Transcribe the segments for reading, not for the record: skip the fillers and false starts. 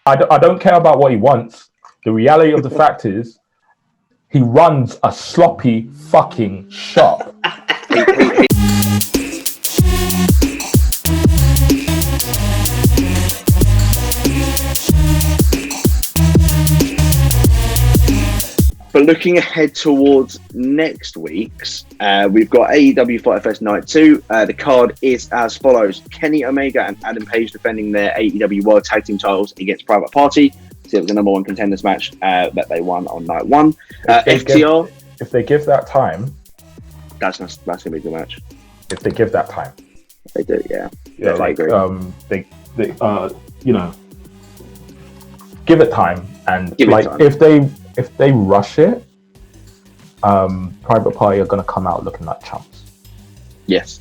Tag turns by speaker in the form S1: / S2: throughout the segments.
S1: I don't care about what he wants. The reality of the fact is, he runs a sloppy fucking shop.
S2: But looking ahead towards next week's, we've got AEW Fyter Fest Night 2. The card is as follows. Kenny Omega and Adam Page defending their AEW World Tag Team titles against Private Party. So it was the number one contenders match that they won on night 1. FTR.
S1: If they give that time,
S2: that's going to be a good match.
S1: If they give that time.
S2: They do, yeah.
S1: Yeah, like, they give it time. And if they rush it, Private Party are going to come out looking like chumps.
S2: Yes,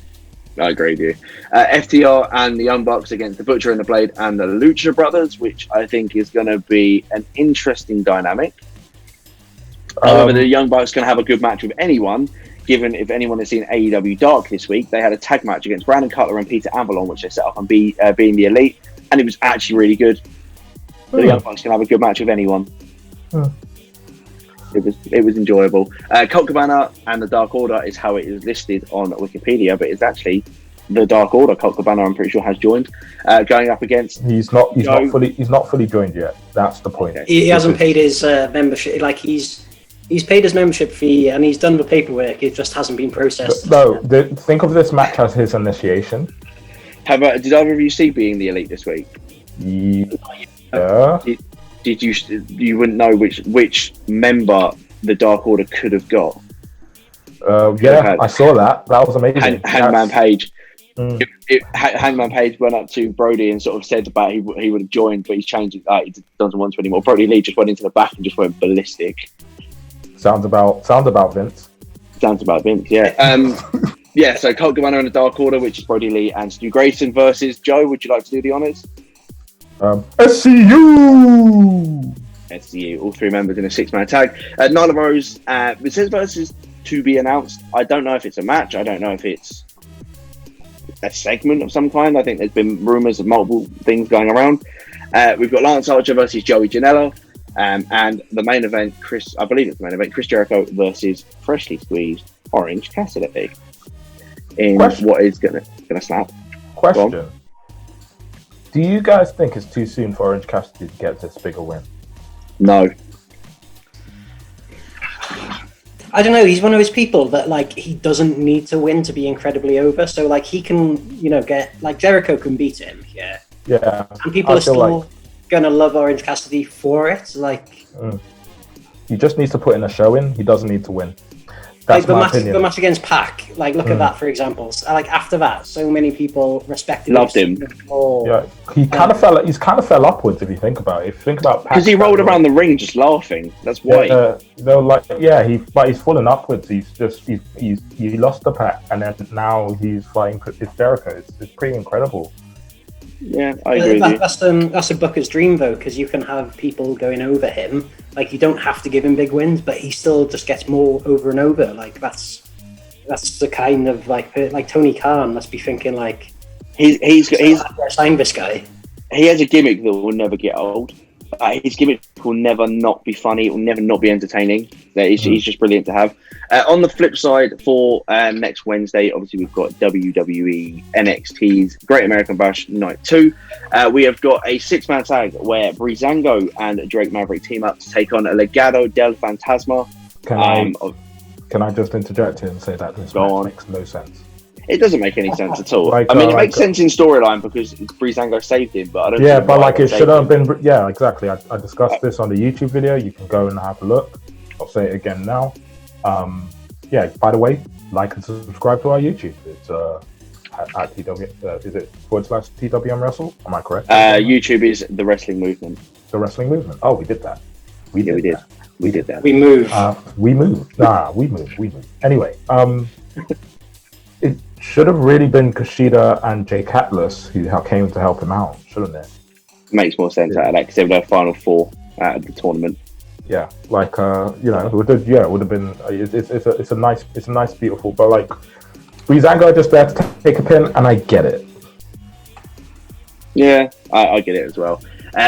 S2: I agree with you. FTR and the Young Bucks against the Butcher and the Blade and the Lucha Brothers, which I think is going to be an interesting dynamic. However, the Young Bucks can have a good match with anyone, given if anyone has seen AEW Dark this week, they had a tag match against Brandon Cutler and Peter Avalon, which they set up on being the Elite, and it was actually really good. So the Young Bucks can have a good match with anyone. It was enjoyable. Colt Cabana and the Dark Order is how it is listed on Wikipedia, but it's actually the Dark Order. Colt Cabana, I'm pretty sure, has joined, going up against.
S1: He's not fully joined yet. That's the point.
S3: Okay. He hasn't paid his membership. Like he's paid his membership fee and he's done the paperwork. It just hasn't been processed.
S1: Think of this match as his initiation.
S2: Did either of you see Being the Elite this week?
S1: Yeah.
S2: Did you wouldn't know which member the Dark Order could have got?
S1: I saw that. That was amazing.
S2: Hangman Page. Hangman Page went up to Brody and sort of said about he would have joined, but he's changed it. He doesn't want to anymore. Brody Lee just went into the back and just went ballistic.
S1: Sounds about Vince.
S2: Sounds about Vince. Yeah. Yeah. So Colt Cabana and the Dark Order, which is Brody Lee and Stu Grayson versus Joe. Would you like to do the honors? SCU, all 3 members in a 6-man tag. Nyla Rose, it says versus to be announced. I don't know if it's a match. I don't know if it's a segment of some kind. I think there's been rumours of multiple things going around. We've got Lance Archer versus Joey Janela, and the main event, Chris Jericho versus freshly squeezed Orange Cassidy. What is gonna snap?
S1: Question. Do you guys think it's too soon for Orange Cassidy to get this bigger win?
S2: No.
S3: I don't know. He's one of those people that he doesn't need to win to be incredibly over. So he can, get Jericho can beat him. Yeah.
S1: Yeah.
S3: And people are still gonna love Orange Cassidy for it.
S1: He just needs to put in a showing. He doesn't need to win. That's my opinion.
S3: The match against Pac, look at that for example. After that, so many people respected
S2: loved him.
S1: Yeah, he's kind of fell upwards if you think about it. If you think about Pac,
S2: because he rolled around the ring just laughing. That's why.
S1: He's fallen upwards. He lost the Pac, and then now he's fighting Jericho. It's pretty incredible.
S2: Yeah, I agree with you.
S3: That's a Booker's dream, though, because you can have people going over him. You don't have to give him big wins, but he still just gets more over and over. That's the kind of Tony Khan must be thinking
S2: he's
S3: signed this guy.
S2: He has a gimmick that will never get old. His gimmick will never not be funny. It will never not be entertaining. He's just brilliant to have. On the flip side, for next Wednesday, obviously we've got WWE NXT's Great American Bash Night 2. We have got a 6-man tag where Breezango and Drake Maverick team up to take on a Legado del Fantasma.
S1: Can I just interject here and say that this match makes no sense?
S2: It doesn't make any sense at all. It makes sense in storyline because Breezango saved him, but I don't.
S1: Yeah, but it should have been. Yeah, exactly. I discussed this on the YouTube video. You can go and have a look. I'll say it again now. By the way, like and subscribe to our YouTube. It's at TW. Is it /TWM Wrestle? Am I correct?
S2: YouTube is the Wrestling Movement.
S1: The Wrestling Movement. Oh, we did that. We did that.
S3: We moved.
S1: We moved. We moved. Anyway, it should have really been Kushida and Jake Atlas who came to help him out, shouldn't it?
S2: Makes more sense out of that because they were their final 4 out of the tournament.
S1: Yeah, it would have been. It's a nice, beautiful. But Breezango just there to take a pin, and I get it.
S2: Yeah, I get it as well.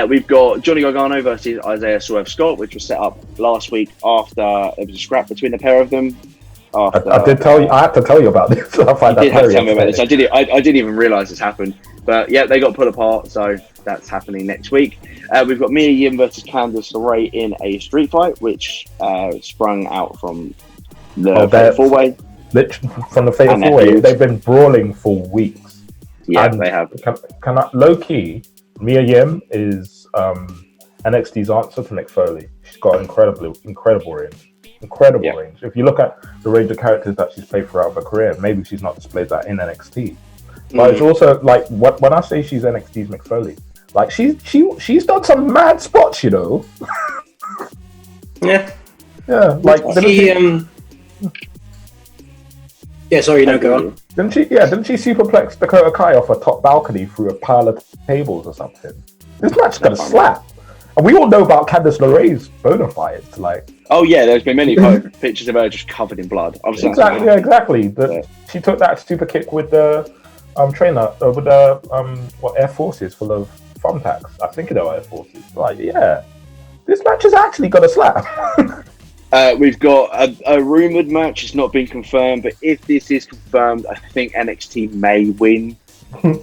S2: We've got Johnny Gargano versus Isaiah Swerve Scott, which was set up last week after there was a scrap between the pair of them.
S1: I did tell you. I had to tell you about this. I find that very
S2: tell me about this. I didn't even realise this happened. But yeah, they got put apart, so that's happening next week. We've got Mia Yim versus Candice LeRae in a street fight, which sprung out from the Fatal 4-Way.
S1: From the Fatal 4-Way, they've been brawling for weeks.
S2: Yeah, they have.
S1: Low key, Mia Yim is NXT's answer to Mick Foley. She's got incredible range. Range. If you look at the range of characters that she's played throughout her career, maybe she's not displayed that in NXT. But it's also like when I say she's NXT's Mick Foley, like she's done some mad spots, you know.
S3: Yeah.
S1: Like
S3: yeah, sorry, no, go on.
S1: Didn't she superplex Dakota Kai off a top balcony through a pile of tables or something? This match is gonna slap. And we all know about Candice LeRae's bona fides, like.
S2: Oh yeah, there's been many pictures of her just covered in blood.
S1: Exactly. She took that super kick with the trainer with the Air Forces full of thumbtacks. I think they were Air Forces. Like, yeah, this match is actually gonna slap.
S2: We've got a rumored match. It's not been confirmed, but if this is confirmed, I think NXT may win.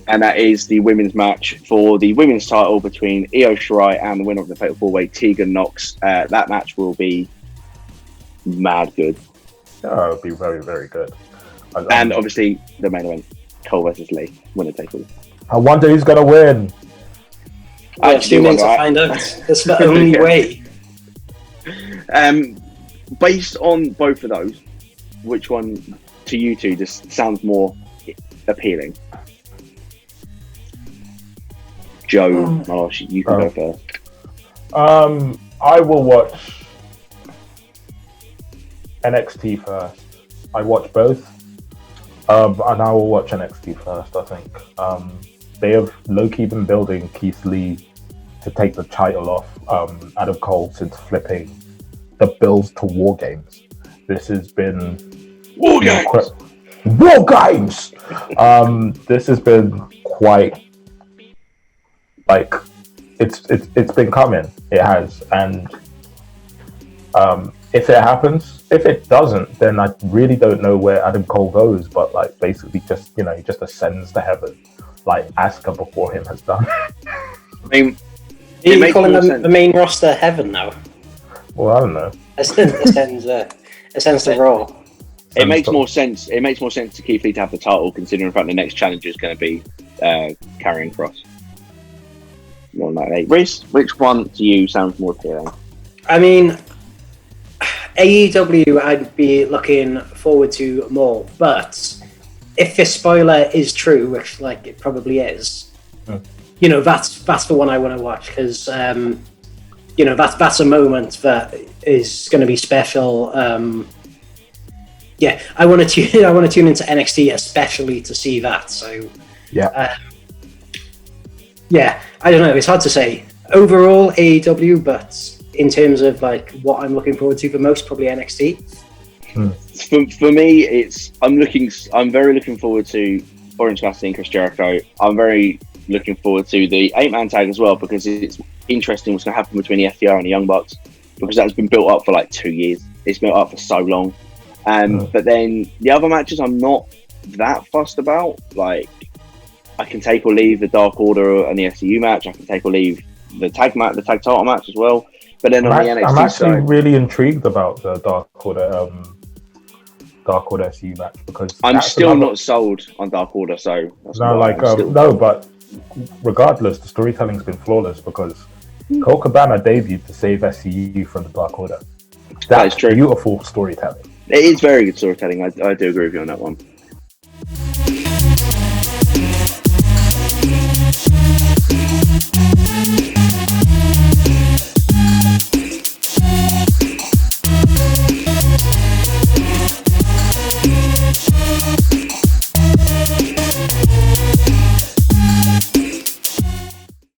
S2: And that is the women's match for the women's title between Io Shirai and the winner of the Fatal 4-Way, Tegan Nox. That match will be mad good.
S1: Yeah, it'll be very, very good.
S2: And obviously, the main event, Cole versus Lee, winner take all.
S1: I wonder who's going to win.
S3: I tune in to find out. That's the only way.
S2: Based on both of those, which one to you two just sounds more appealing? Joe, you can go first.
S1: I will watch NXT first. I watch both, and I will watch NXT first. I think they have low-key been building Keith Lee to take the title off Adam Cole since flipping the Bills to War Games. This has been
S2: War Games.
S1: War Games. This has been quite. Like it's been coming. It has, and if it happens, if it doesn't, then I really don't know where Adam Cole goes. But like basically, just he just ascends to heaven, like Asuka before him has done.
S2: I mean,
S3: you're calling the main roster heaven now.
S1: Well, I don't know.
S3: Ascends to Raw.
S2: It makes more sense. It makes more sense to Keith Lee to have the title, considering the fact the next challenger is going to be Karrion Kross. More like that. Rhys, which one to you sounds more appealing?
S3: I mean, AEW I'd be looking forward to more, but if this spoiler is true, which like it probably is, that's the one I want to watch because that's a moment that is going to be special. I want to tune into NXT especially to see that. So I don't know. It's hard to say. Overall, AEW, but in terms of like what I'm looking forward to the most, probably NXT.
S2: For me, I'm very looking forward to Orange Cassidy and Chris Jericho. I'm very looking forward to the 8-man tag as well because it's interesting what's going to happen between the FTR and the Young Bucks because that's been built up for like 2 years. It's built up for so long. But then the other matches, I'm not that fussed about. Like, I can take or leave the Dark Order and the SCU match. I can take or leave the tag title match as well. But then on the NXT
S1: I'm actually really intrigued about the Dark Order SCU match because
S2: I'm still not sold on Dark Order. So
S1: but regardless, the storytelling's been flawless because Colt Cabana debuted to save SCU from the Dark Order. That's true. Beautiful storytelling.
S2: It is very good storytelling. I do agree with you on that one.